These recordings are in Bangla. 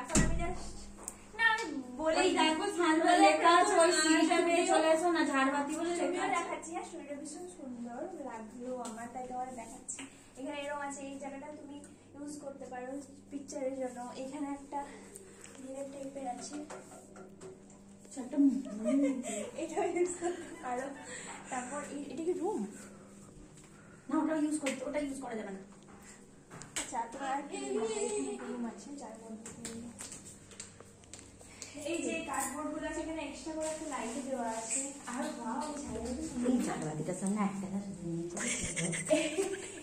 এখন আমি জাস্ট না আমি বলেই দেখো সানরা লেখা আছে ওই সিঁড়িটা বেয়ে চলে এসো না, ঝাড়বাতি বলে লেখা দেখাচ্ছি। আর শরীরটা ভীষণ সুন্দর লাগলো আমার, তাই তোমার দেখাচ্ছি। এখানে এরকম আছে, এই জায়গাটা তুমি ইউজ করতে পারো পিকচারের জন্য। এখানে একটা মিরর টাইপের আছে, এটা ইউজ করতে পারো। তারপর এটা কি রুম না, ওটা ইউজ করতে, ওটা ইউজ করা যাবে না। আচ্ছা তোমার রুম আছে যার মধ্যে এই যে কার্ডবোর্ড গুলো আছে, এখানে এক্সট্রা করে একটা লাইট দেওয়া আছে। আর ওয়াও এই ঝাড়বাতিটার সামনে একটা কাজ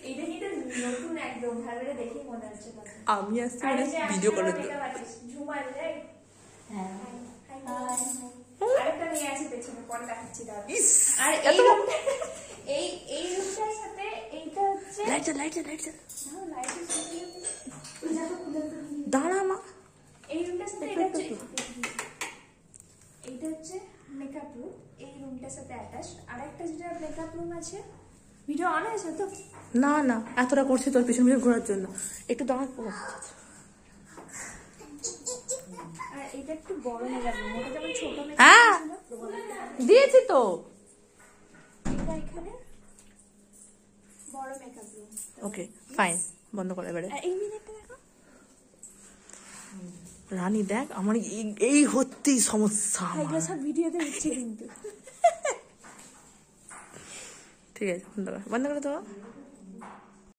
এইটা কিন্তু নতুন একদম, ভালো করে দেখি মনে হচ্ছে। আমি আজকে ভিডিও করে দেব ঝুমার রাইট। হ্যাঁ আরেকটা নিয়ে আছে পেছনে, পরে দেখাচ্ছি দাঁড়া। আর এই রুমটার সাথে এইটা হচ্ছে লাইট না, লাইটের সাথে দাঁড়া মা। এই রুমটার সাথে এটা হচ্ছে মেকআপ রুম, এই রুমটার সাথে অ্যাটাচ। আরেকটা যেটা মেকআপ রুম আছে, ভিডিও অন আছে তো? না এতটা করছি তোর পিছন পিছন ঘোরার জন্য, একটু দাঁড়া। আর এটা একটু বড় মেকআপ রুম, ওটা যেমন ছোট মেকআপ ছিল দিয়েছি তো। এটা এখানে বড় মেকআপ রুম। ওকে ফাইন, বন্ধ করে এবারে। এই মিনিটটা দেখো রানী, দেখ আমার এই হতেই সমস্যা। এগুলো সব ভিডিওতে দিচ্ছে কিন্তু। ঠিক আছে, বন্ধ করে দাও।